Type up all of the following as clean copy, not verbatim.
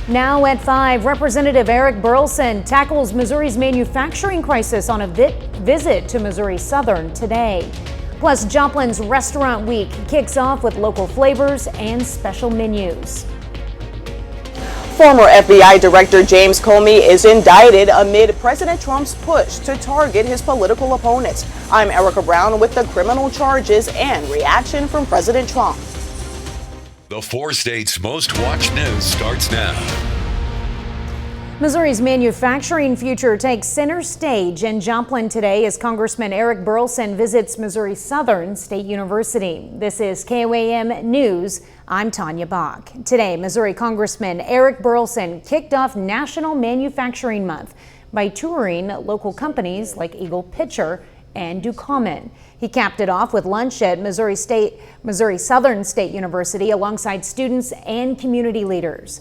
Now at 5, Representative Eric Burleson tackles Missouri's manufacturing crisis on a visit to Missouri Southern today. Plus, Joplin's Restaurant Week kicks off with local flavors and special menus. Former FBI Director James Comey is indicted amid President Trump's push to target his political opponents. I'm Erica Brown with the criminal charges and reaction from President Trump. The 4 states' most watched news starts now. Missouri's manufacturing future takes center stage in Joplin today as Congressman Eric Burleson visits Missouri Southern State University. This is KOAM News. I'm Tanya Bach. Today, Missouri Congressman Eric Burleson kicked off National Manufacturing Month by touring local companies like Eagle Pitcher and Ducommon. He capped it off with lunch at Missouri Southern State University alongside students and community leaders.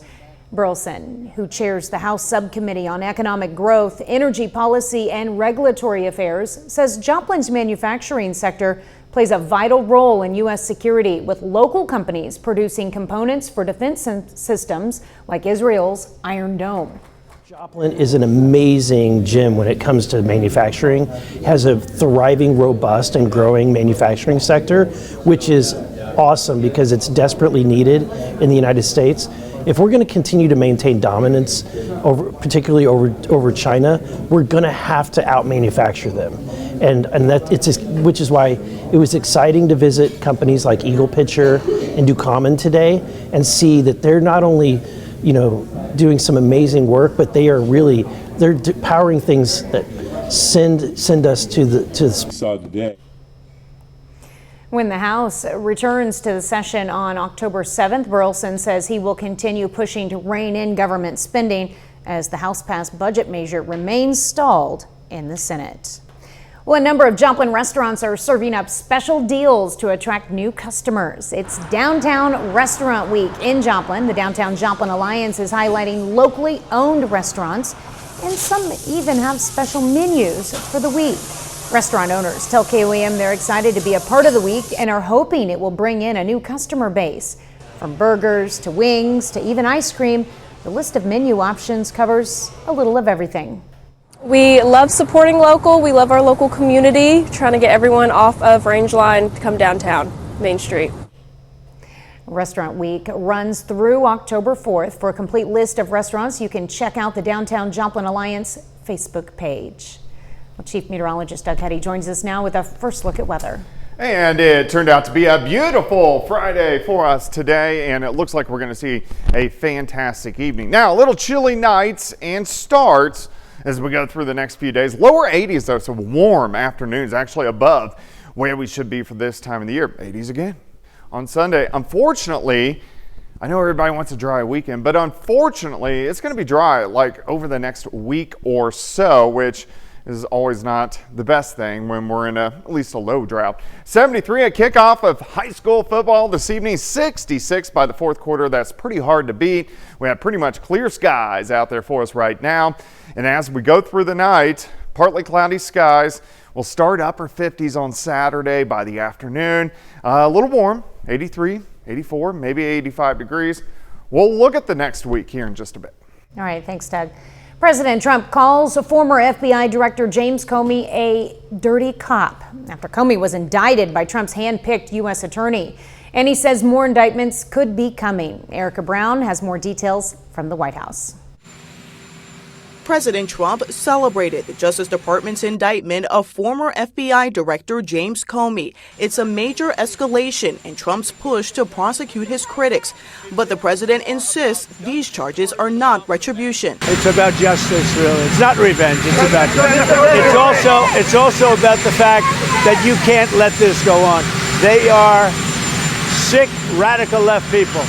Burleson, who chairs the House Subcommittee on Economic Growth, Energy Policy, and Regulatory Affairs, says Joplin's manufacturing sector plays a vital role in U.S. security, with local companies producing components for defense systems like Israel's Iron Dome. Joplin is an amazing gem when it comes to manufacturing. It has a thriving, robust, and growing manufacturing sector, which is awesome because it's desperately needed in the United States. If we're going to continue to maintain dominance, particularly over China, we're going to have to out-manufacture them, and which is why it was exciting to visit companies like Eagle Pitcher and Ducommon today and see that they're not only, doing some amazing work, but they're powering things that send us to the side today. When the House returns to the session on October 7th, Burleson says he will continue pushing to rein in government spending as the House-passed budget measure remains stalled in the Senate. Well, a number of Joplin restaurants are serving up special deals to attract new customers. It's Downtown Restaurant Week in Joplin. The Downtown Joplin Alliance is highlighting locally owned restaurants, and some even have special menus for the week. Restaurant owners tell KOAM they're excited to be a part of the week and are hoping it will bring in a new customer base. From burgers to wings to even ice cream, the list of menu options covers a little of everything. We love supporting local. We love our local community, trying to get everyone off of Range Line to come downtown, Main Street. Restaurant Week runs through October 4th. For a complete list of restaurants, you can check out the Downtown Joplin Alliance Facebook page. Well, Chief Meteorologist Doug Hetty joins us now with a first look at weather. And it turned out to be a beautiful Friday for us today, and it looks like we're going to see a fantastic evening. Now, a little chilly nights and starts as we go through the next few days. Lower 80s though, so warm afternoons, actually above where we should be for this time of the year. 80s again on Sunday. Unfortunately, I know everybody wants a dry weekend, but unfortunately it's going to be dry like over the next week or so, which is always not the best thing when we're in at least a low drought. 73 at kickoff of high school football this evening, 66 by the fourth quarter. That's pretty hard to beat. We have pretty much clear skies out there for us right now. And as we go through the night, partly cloudy skies. We'll start upper 50s on Saturday by the afternoon. A little warm, 83, 84, maybe 85 degrees. We'll look at the next week here in just a bit. All right, thanks, Doug. President Trump calls former FBI Director James Comey a dirty cop after Comey was indicted by Trump's hand-picked U.S. attorney. And he says more indictments could be coming. Erica Brown has more details from the White House. President Trump celebrated the Justice Department's indictment of former FBI Director James Comey. It's a major escalation in Trump's push to prosecute his critics. But the president insists these charges are not retribution. It's about justice, really. It's not revenge. It's about justice. It's also about the fact that you can't let this go on. They are sick, radical left people,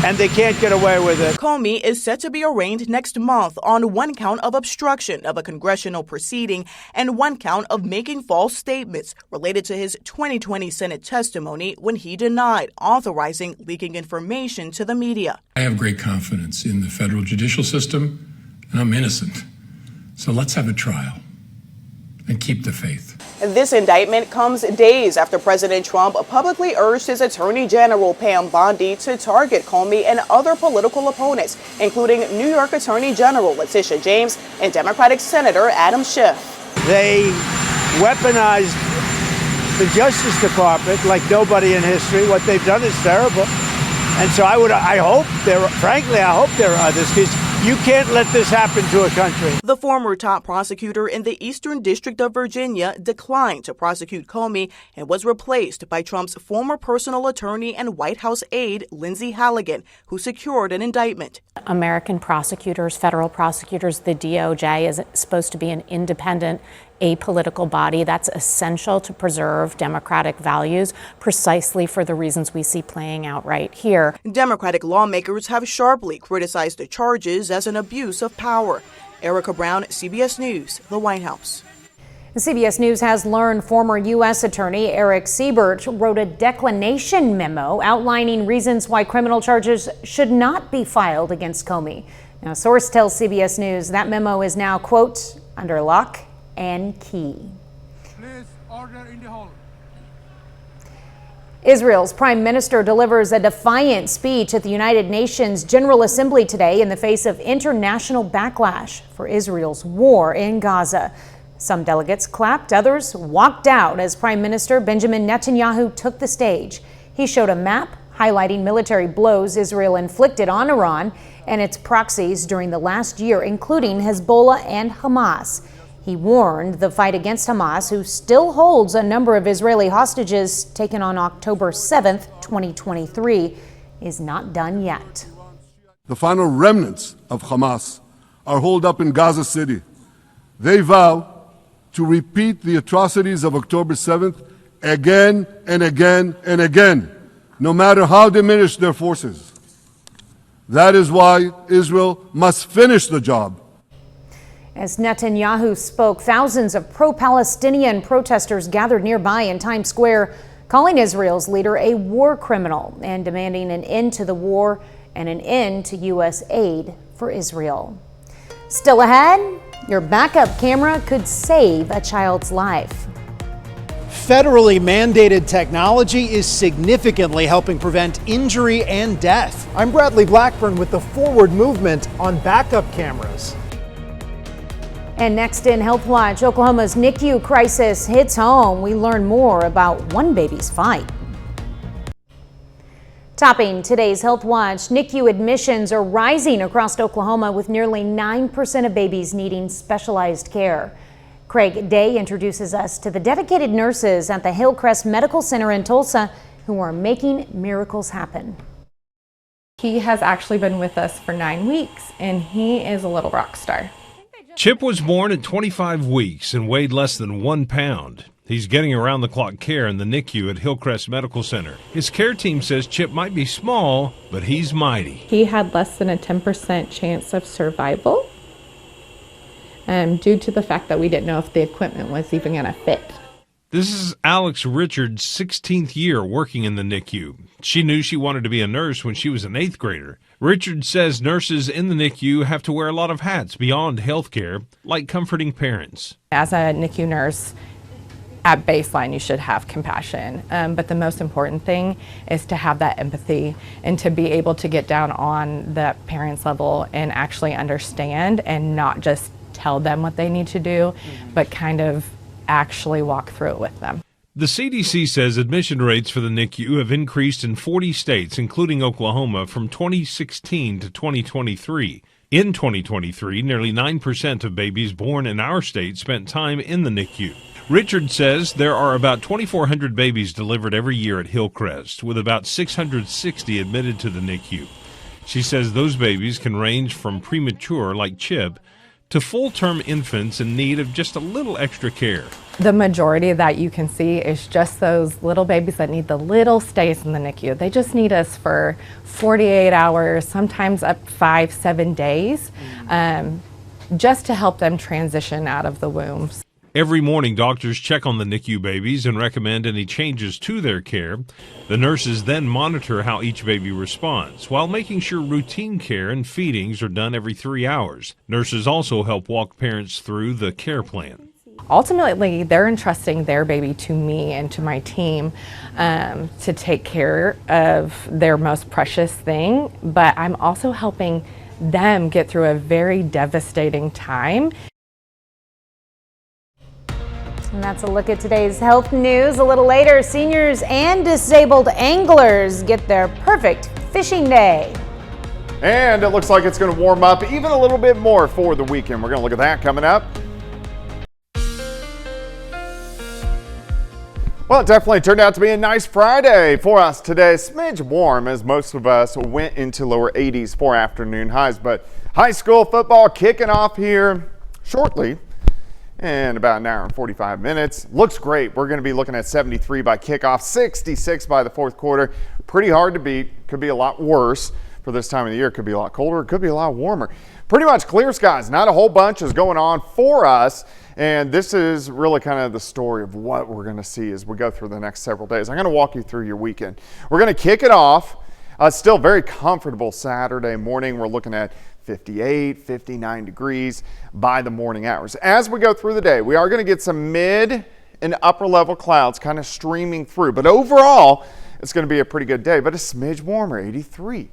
and they can't get away with it. Comey is set to be arraigned next month on one count of obstruction of a congressional proceeding and one count of making false statements related to his 2020 Senate testimony when he denied authorizing leaking information to the media. I have great confidence in the federal judicial system, and I'm innocent. So let's have a trial and keep the faith. This indictment comes days after President Trump publicly urged his Attorney General Pam Bondi to target Comey and other political opponents, including New York Attorney General Letitia James and Democratic Senator Adam Schiff. They weaponized the Justice Department like nobody in history. What they've done is terrible. And so I hope there are others, because you can't let this happen to a country. The former top prosecutor in the Eastern District of Virginia declined to prosecute Comey and was replaced by Trump's former personal attorney and White House aide, Lindsay Halligan, who secured an indictment. American prosecutors, federal prosecutors, the DOJ is supposed to be an independent, apolitical body that's essential to preserve democratic values, precisely for the reasons we see playing out right here. Democratic lawmakers have sharply criticized the charges as an abuse of power. Erica Brown, CBS News, the White House. CBS News has learned former U.S. Attorney Eric Siebert wrote a declination memo outlining reasons why criminal charges should not be filed against Comey. Now, a source tells CBS News that memo is now, quote, under lock and key. Please, order in the hall. Israel's prime minister delivers a defiant speech at the United Nations General Assembly today in the face of international backlash for Israel's war in Gaza. Some delegates clapped, others walked out as Prime Minister Benjamin Netanyahu took the stage. He showed a map highlighting military blows Israel inflicted on Iran and its proxies during the last year, including Hezbollah and Hamas. He warned the fight against Hamas, who still holds a number of Israeli hostages taken on October 7th, 2023, is not done yet. The final remnants of Hamas are holed up in Gaza City. They vow to repeat the atrocities of October 7th again and again and again, no matter how diminished their forces. That is why Israel must finish the job. As Netanyahu spoke, thousands of pro-Palestinian protesters gathered nearby in Times Square, calling Israel's leader a war criminal and demanding an end to the war and an end to U.S. aid for Israel. Still ahead, your backup camera could save a child's life. Federally mandated technology is significantly helping prevent injury and death. I'm Bradley Blackburn with the forward movement on backup cameras. And next in Health Watch, Oklahoma's NICU crisis hits home. We learn more about one baby's fight. Topping today's Health Watch, NICU admissions are rising across Oklahoma, with nearly 9% of babies needing specialized care. Craig Day introduces us to the dedicated nurses at the Hillcrest Medical Center in Tulsa who are making miracles happen. He has actually been with us for 9 weeks, and he is a little rock star. Chip was born at 25 weeks and weighed less than 1 pound. He's getting around-the-clock care in the NICU at Hillcrest Medical Center. His care team says Chip might be small, but he's mighty. He had less than a 10% chance of survival due to the fact that we didn't know if the equipment was even going to fit. This is Alex Richards' 16th year working in the NICU. She knew she wanted to be a nurse when she was an 8th grader. Richards says nurses in the NICU have to wear a lot of hats beyond health care, like comforting parents. As a NICU nurse, at baseline, you should have compassion. But the most important thing is to have that empathy and to be able to get down on the parents' level and actually understand and not just tell them what they need to do, but kind of actually walk through it with them. The CDC says admission rates for the NICU have increased in 40 states, including Oklahoma, from 2016 to 2023. In 2023, nearly 9% of babies born in our state spent time in the NICU. Richard says there are about 2,400 babies delivered every year at Hillcrest, with about 660 admitted to the NICU. She says those babies can range from premature, like Chip, to full-term infants in need of just a little extra care. The majority that you can see is just those little babies that need the little stays in the NICU. They just need us for 48 hours, sometimes up 5-7 days, just to help them transition out of the wombs. Every morning, doctors check on the NICU babies and recommend any changes to their care. The nurses then monitor how each baby responds, while making sure routine care and feedings are done every 3 hours. Nurses also help walk parents through the care plan. ultimately they're entrusting their baby to me and to my team to take care of their most precious thing, but I'm also helping them get through a very devastating time. And that's a look at today's health news. A little later, seniors and disabled anglers get their perfect fishing day. And it looks like it's going to warm up even a little bit more for the weekend. We're going to look at that coming up. Well, it definitely turned out to be a nice Friday for us today. Smidge warm as most of us went into lower 80s for afternoon highs. But high school football kicking off here shortly in about an hour and 45 minutes. Looks great. We're going to be looking at 73 by kickoff, 66 by the fourth quarter. Pretty hard to beat. Could be a lot worse for this time of the year. Could be a lot colder. It could be a lot warmer. Pretty much clear skies. Not a whole bunch is going on for us. And this is really kind of the story of what we're going to see as we go through the next several days. I'm going to walk you through your weekend. We're going to kick it off. Still very comfortable Saturday morning. We're looking at 58, 59 degrees by the morning hours. As we go through the day, we are going to get some mid and upper level clouds kind of streaming through. But overall, it's going to be a pretty good day, but a smidge warmer, 83,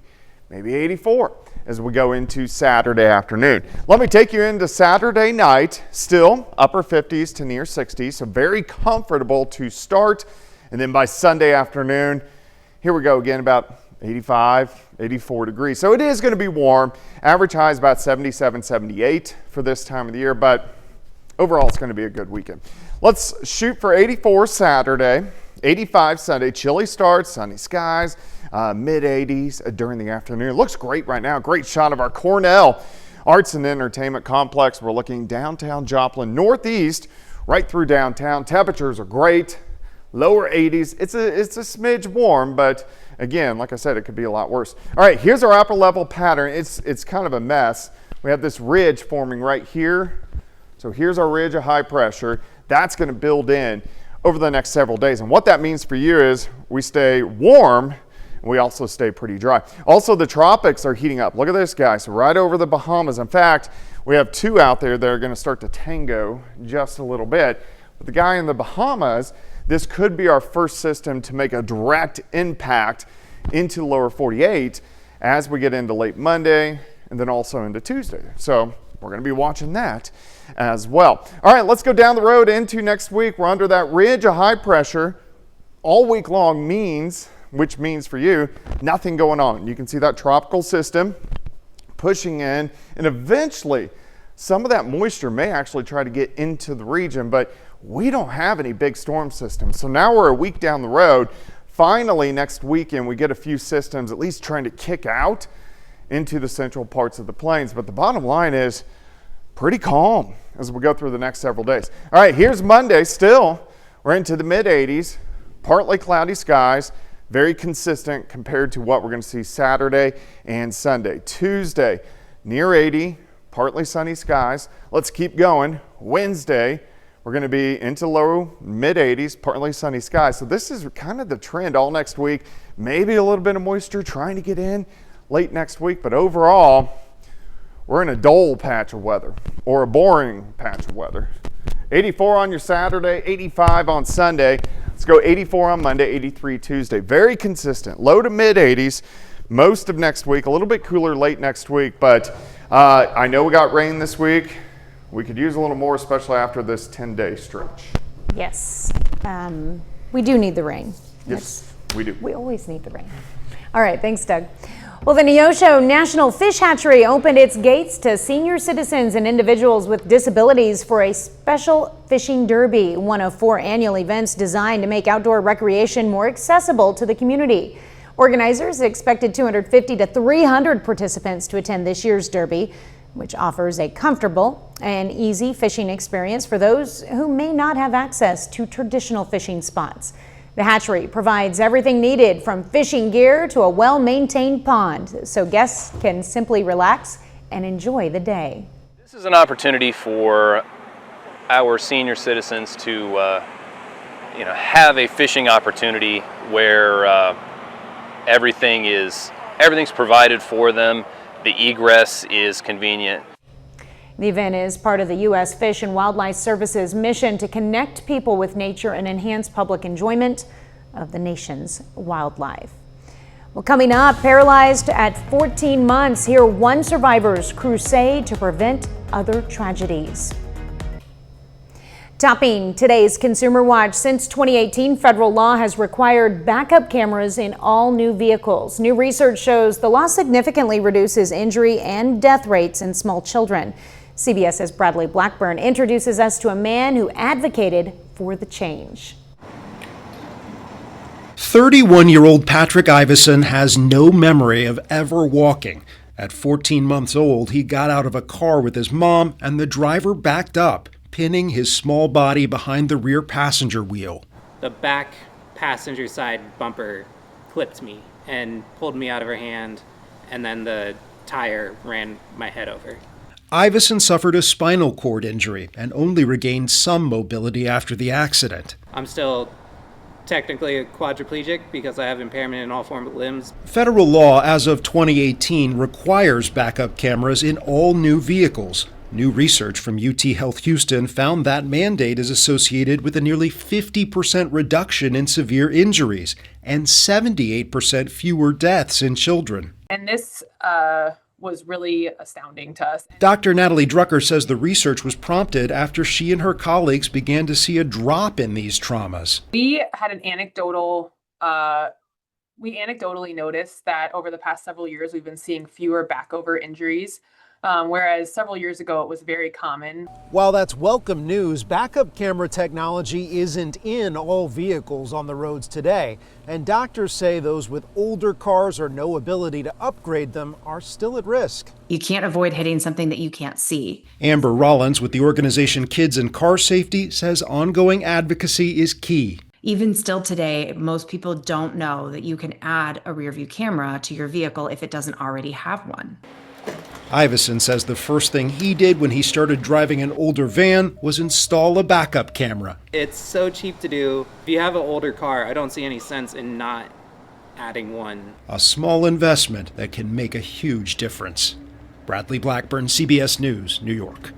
maybe 84. As we go into Saturday afternoon. Let me take you into Saturday night, still upper 50s to near 60s, so very comfortable to start. And then by Sunday afternoon, here we go again, about 85, 84 degrees. So it is going to be warm. Average high is about 77, 78 for this time of the year, but overall it's going to be a good weekend. Let's shoot for 84 Saturday, 85 Sunday, chilly start, sunny skies. Mid-80s during the afternoon. It looks great right now. Great shot of our Cornell Arts and Entertainment Complex. We're looking downtown Joplin, northeast, right through downtown. Temperatures are great. Lower 80s. It's a smidge warm, but again, like I said, it could be a lot worse. All right, here's our upper level pattern. It's kind of a mess. We have this ridge forming right here. So here's our ridge of high pressure. That's going to build in over the next several days. And what that means for you is we stay warm. We also stay pretty dry. Also, the tropics are heating up. Look at this, guys. Right over the Bahamas. In fact, we have two out there that are going to start to tango just a little bit. But the guy in the Bahamas, this could be our first system to make a direct impact into lower 48 as we get into late Monday and then also into Tuesday. So we're going to be watching that as well. All right, let's go down the road into next week. We're under that ridge of high pressure all week long, which means for you, nothing going on. You can see that tropical system pushing in, and eventually some of that moisture may actually try to get into the region, but we don't have any big storm systems. So now we're a week down the road. Finally, next weekend, we get a few systems at least trying to kick out into the central parts of the plains. But the bottom line is pretty calm as we go through the next several days. All right, here's Monday. Still, we're into the mid-80s, partly cloudy skies. Very consistent compared to what we're going to see Saturday and Sunday. Tuesday, near 80, partly sunny skies. Let's keep going. Wednesday, we're going to be into low mid-80s, partly sunny skies. So this is kind of the trend all next week. Maybe a little bit of moisture trying to get in late next week, but overall, we're in a dull patch of weather or a boring patch of weather. 84 on your Saturday, 85 on Sunday. Let's go 84 on Monday, 83 Tuesday. Very consistent, low to mid 80s most of next week. A little bit cooler late next week, but I know we got rain this week. We could use a little more, especially after this 10-day stretch. Yes, we do need the rain. Yes, we do. We always need the rain. All right, thanks, Doug. Well, the Neosho National Fish Hatchery opened its gates to senior citizens and individuals with disabilities for a special fishing derby, one of 4 annual events designed to make outdoor recreation more accessible to the community. Organizers expected 250 to 300 participants to attend this year's derby, which offers a comfortable and easy fishing experience for those who may not have access to traditional fishing spots. The hatchery provides everything needed from fishing gear to a well-maintained pond, so guests can simply relax and enjoy the day. This is an opportunity for our senior citizens to have a fishing opportunity where everything's provided for them. The egress is convenient. The event is part of the U.S. Fish and Wildlife Service's mission to connect people with nature and enhance public enjoyment of the nation's wildlife. Well, coming up, paralyzed at 14 months, hear one survivor's crusade to prevent other tragedies. Topping today's Consumer Watch, since 2018, federal law has required backup cameras in all new vehicles. New research shows the law significantly reduces injury and death rates in small children. CBS's Bradley Blackburn introduces us to a man who advocated for the change. 31-year-old Patrick Iveson has no memory of ever walking. At 14 months old, he got out of a car with his mom and the driver backed up, pinning his small body behind the rear passenger wheel. The back passenger side bumper clipped me and pulled me out of her hand, and then the tire ran my head over. Iveson suffered a spinal cord injury and only regained some mobility after the accident. I'm still technically a quadriplegic because I have impairment in all four limbs. Federal law as of 2018 requires backup cameras in all new vehicles. New research from UT Health Houston found that mandate is associated with a nearly 50% reduction in severe injuries and 78% fewer deaths in children. And this was really astounding to us. Dr. Natalie Drucker says the research was prompted after she and her colleagues began to see a drop in these traumas. We had an anecdotally noticed that over the past several years, we've been seeing fewer backover injuries. Whereas several years ago, it was very common. While that's welcome news, backup camera technology isn't in all vehicles on the roads today. And doctors say those with older cars or no ability to upgrade them are still at risk. You can't avoid hitting something that you can't see. Amber Rollins with the organization Kids and Car Safety says ongoing advocacy is key. Even still today, most people don't know that you can add a rear view camera to your vehicle if it doesn't already have one. Iveson says the first thing he did when he started driving an older van was install a backup camera. It's so cheap to do. If you have an older car, I don't see any sense in not adding one. A small investment that can make a huge difference. Bradley Blackburn, CBS News, New York.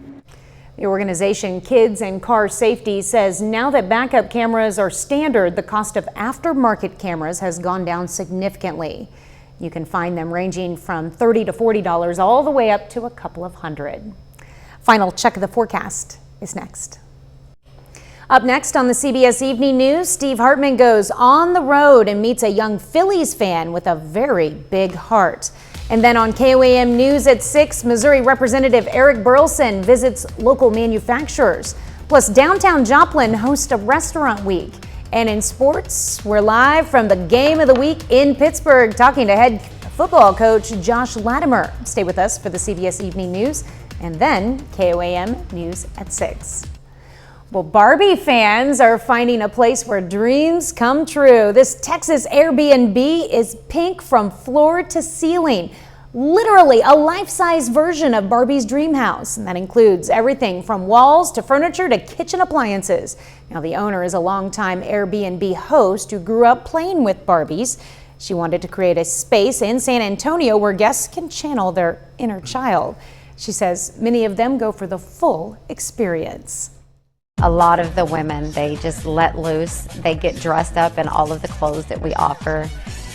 The organization Kids and Car Safety says now that backup cameras are standard, the cost of aftermarket cameras has gone down significantly. You can find them ranging from $30 to $40 all the way up to a couple of hundred. Final check of the forecast is next. Up next on the CBS Evening News, Steve Hartman goes on the road and meets a young Phillies fan with a very big heart. And then on KOAM News at 6, Missouri Representative Eric Burleson visits local manufacturers. Plus, downtown Joplin hosts a restaurant week. And in sports, we're live from the game of the week in Pittsburgh, talking to head football coach Josh Latimer. Stay with us for the CBS Evening News and then KOAM News at 6. Well, Barbie fans are finding a place where dreams come true. This Texas Airbnb is pink from floor to ceiling. Literally a life-size version of Barbie's dream house, and that includes everything from walls to furniture to kitchen appliances. Now, the owner is a longtime Airbnb host who grew up playing with Barbies. She wanted to create a space in San Antonio where guests can channel their inner child. She says many of them go for the full experience. A lot of the women, they just let loose. They get dressed up in all of the clothes that we offer.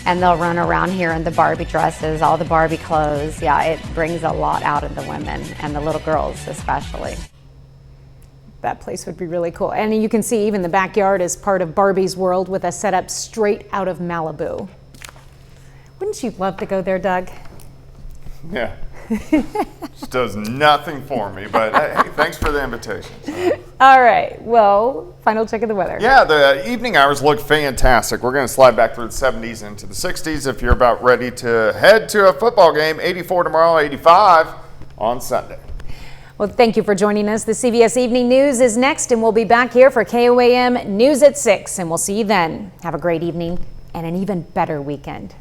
And they'll run around here in the Barbie dresses, all the Barbie clothes. Yeah, it brings a lot out of the women and the little girls especially. That place would be really cool. And you can see even the backyard is part of Barbie's world with a setup straight out of Malibu. Wouldn't you love to go there, Doug? Yeah. Just does nothing for me, but hey, thanks for the invitation. All right, well, final check of the weather. Yeah, the evening hours look fantastic. We're going to slide back through the 70s into the 60s if you're about ready to head to a football game. 84 tomorrow, 85 on Sunday. Well, thank you for joining us. The CBS Evening News is next, and we'll be back here for KOAM News at 6, and we'll see you then. Have a great evening and an even better weekend.